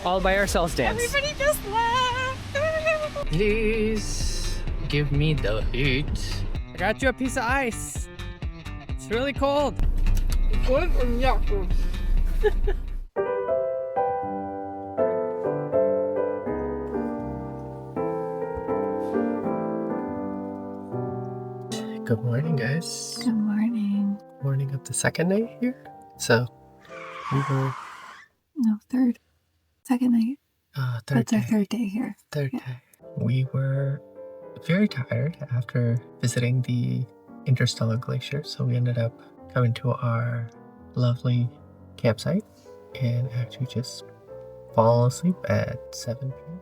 All by ourselves dance. Everybody just left. Please give me the heat. I got you a piece of ice. It's really cold. Good or not good? Good morning, guys. Good morning. Morning of the second night here. So we were Second night. third That's day. our third day here. Third Yeah. day. We were very tired after visiting the Interstellar Glacier, so we ended up coming to our lovely campsite and actually just falling asleep at 7 p.m.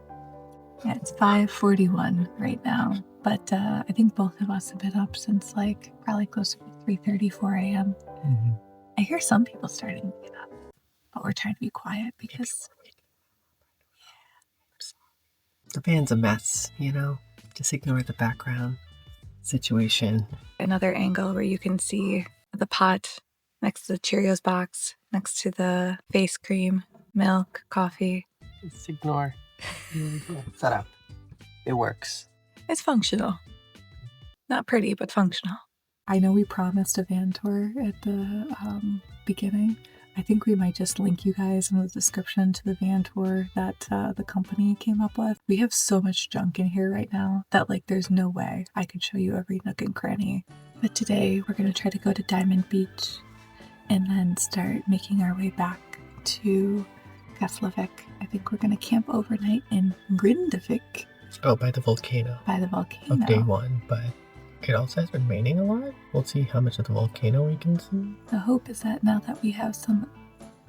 Yeah, it's 5:41 right now, but I think both of us have been up since like probably closer to 3:30, 4 a.m. Mm-hmm. I hear some people starting to get up, but we're trying to be quiet because The van's a mess, you know? Just ignore the background situation. another angle where you can see the pot next to the Cheerios box, next to the face cream, milk, coffee. Just ignore. Setup. It works. It's functional. Not pretty, but functional. I know we promised a van tour at the beginning. I think we might just link you guys in the description to the van tour that the company came up with. We have so much junk in here right now that like there's no way I could show you every nook and cranny. But today we're going to try to go to Diamond Beach and then start making our way back to Keflavik. I think we're going to camp overnight in Grindavik Oh, by the volcano by the volcano. of day one, but it also has been raining a lot. We'll see how much of the volcano we can see. The hope is that now that we have some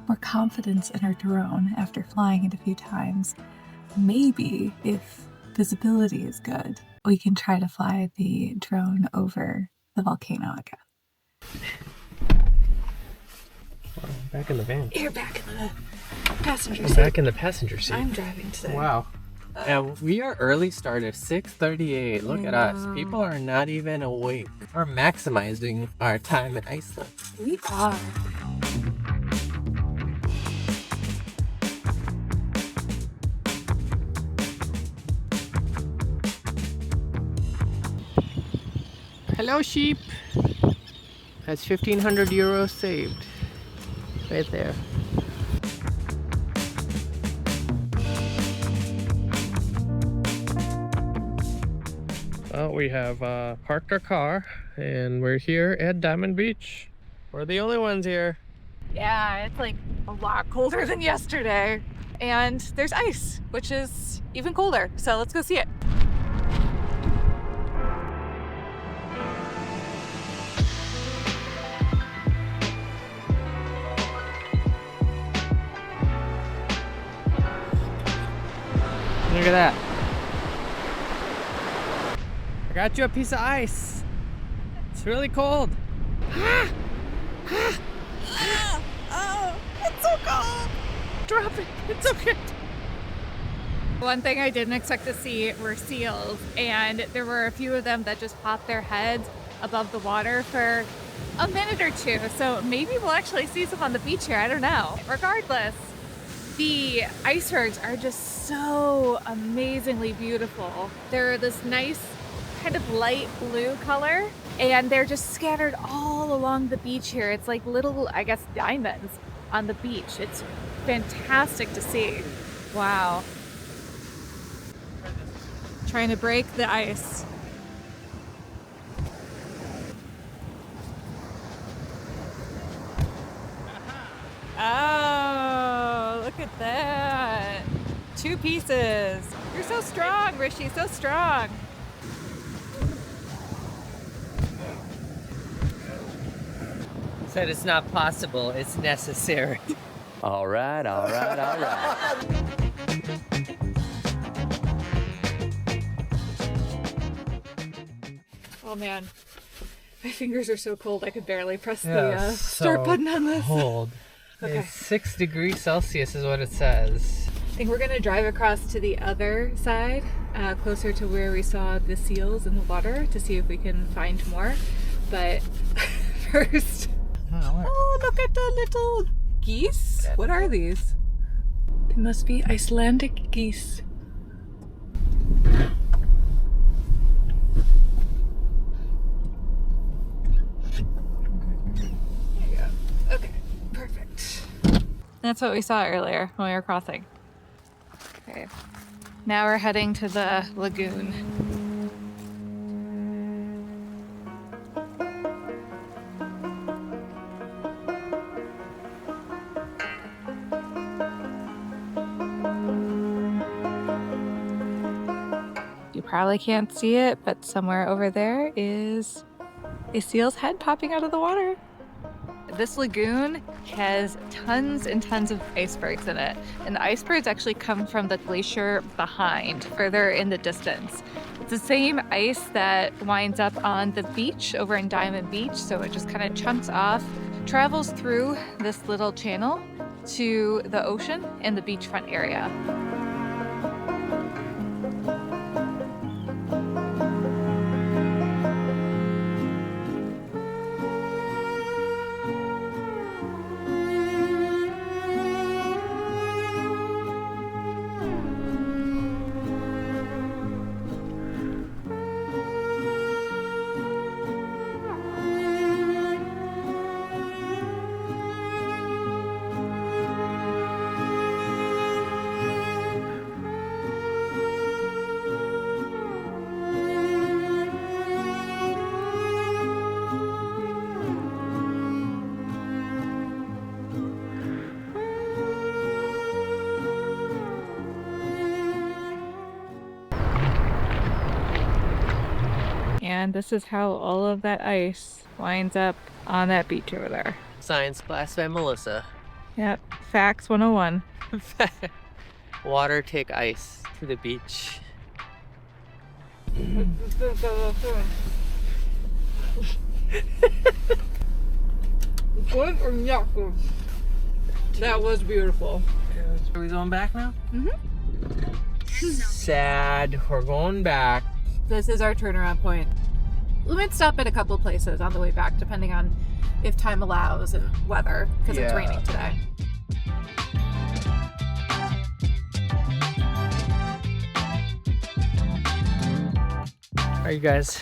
more confidence in our drone after flying it a few times, maybe if visibility is good, we can try to fly the drone over the volcano again. Back in the van. You're back in the passenger I'm seat. back in the passenger seat. I'm driving today. Wow. And we are early started, 6:38. Look at us. People are not even awake. We're maximizing our time in Iceland. We are. Hello, sheep. That's 1,500 euros saved. Right there. Well, we have parked our car and we're here at Diamond Beach. We're the only ones here. Yeah, it's like a lot colder than yesterday. And there's ice, which is even colder. So let's go see it. Look at that. I got you a piece of ice. It's really cold. Oh, it's so cold. Drop it. It's okay. One thing I didn't expect to see were seals, and there were a few of them that just popped their heads above the water for a minute or two. So maybe we'll actually see some on the beach here. I don't know. Regardless, the icebergs are just so amazingly beautiful. They're this nice kind of light blue color, and they're just scattered all along the beach here. It's like little, I guess, diamonds on the beach. It's fantastic to see. Wow. Trying to break the ice. Oh, look at that. 2 pieces. You're so strong, Rishi, so strong. Said it's not possible, it's necessary. All right. Oh man, my fingers are so cold I could barely press the Yeah, start so button on this. Cold. Okay. It's 6 degrees Celsius is what it says. I think we're gonna drive across to the other side, closer to where we saw the seals in the water to see if we can find more. But first, Oh, oh, look at the little geese. What are these? must be Icelandic geese. Okay, perfect. That's what we saw earlier when we were crossing. Okay, now we're heading to the lagoon. You probably can't see it, but somewhere over there is a seal's head popping out of the water. This lagoon has tons and tons of icebergs in it. And the icebergs actually come from the glacier behind, further in the distance. It's the same ice that winds up on the beach over in Diamond Beach. So it just kind of chunks off, travels through this little channel to the ocean and the beachfront area. And this is how all of that ice winds up on that beach over there. Science class by Melissa. Yep, facts 101. Water take ice to the beach. Good or not good? That was beautiful. Are we going back now? Mm-hmm. Sad. We're going back. This is our turnaround point. We might stop at a couple places on the way back, depending on if time allows and weather, because it's raining today. All right, you guys.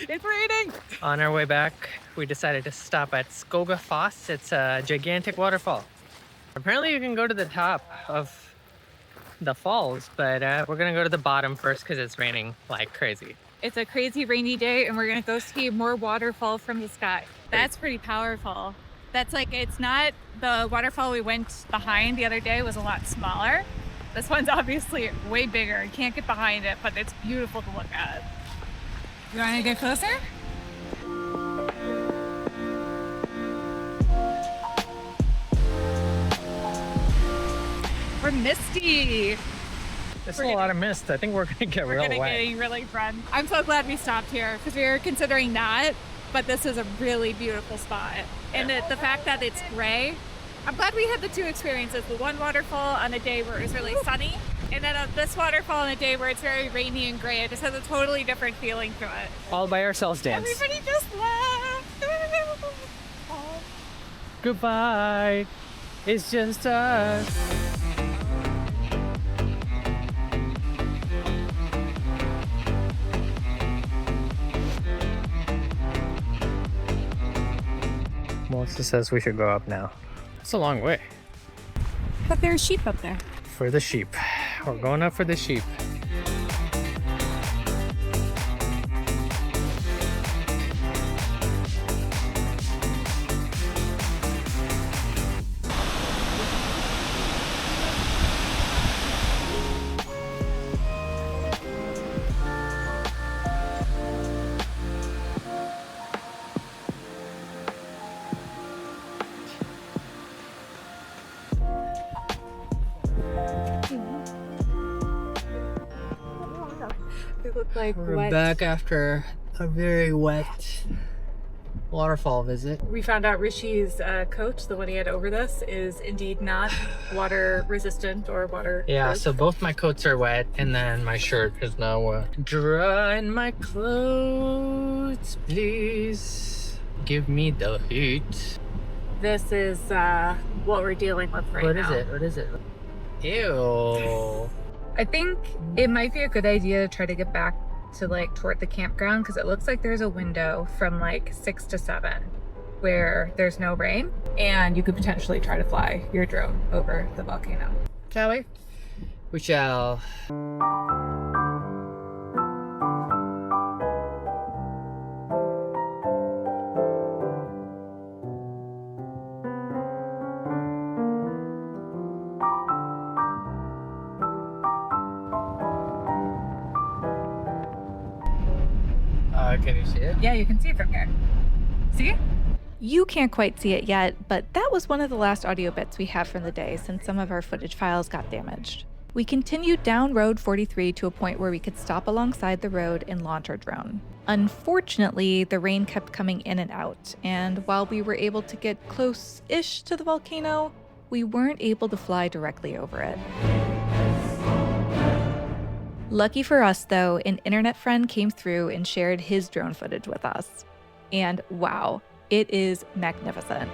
It's raining! On our way back, we decided to stop at Skogafoss. It's a gigantic waterfall. Apparently you can go to the top of the falls, but we're gonna go to the bottom first because it's raining like crazy. It's a crazy rainy day and we're gonna go see more waterfall from the sky. That's pretty powerful. That's like, it's not the waterfall we went behind the other day was a lot smaller. This one's obviously way bigger. You can't get behind it, but it's beautiful to look at. You wanna get closer? We're misty. There's a lot of mist. I think we're gonna get real wet. We're gonna get really run. I'm so glad we stopped here because we were considering not, but this is a really beautiful spot. And the fact that it's gray, I'm glad we had the two experiences. The one waterfall on a day where it was really sunny, and then this waterfall on a day where it's very rainy and gray. It just has a totally different feeling to it. All by ourselves dance. Everybody just left. Goodbye. It's just us. Melissa says we should go up now. It's a long way. But there's sheep up there. For the sheep. We're going up for the sheep. Like We're wet. back after a very wet waterfall visit. We found out Rishi's coat, the one he had over this, is indeed not water resistant or water. Yeah, proof. so both my coats are wet and then my shirt is now wet. Dry my clothes, please. Give me the heat. this is what we're dealing with right now. What is it? Ew. I think it might be a good idea to try to get back to like toward the campground because it looks like there's a window from like 6 to 7 where there's no rain and you could potentially try to fly your drone over the volcano. Shall we? We shall. Can you see it? Yeah, you can see it from here. See? You can't quite see it yet, but that was one of the last audio bits we have from the day since some of our footage files got damaged. We continued down Road 43 to a point where we could stop alongside the road and launch our drone. Unfortunately, the rain kept coming in and out, and while we were able to get close-ish to the volcano, we weren't able to fly directly over it. Lucky for us, though, an internet friend came through and shared his drone footage with us. And wow, it is magnificent.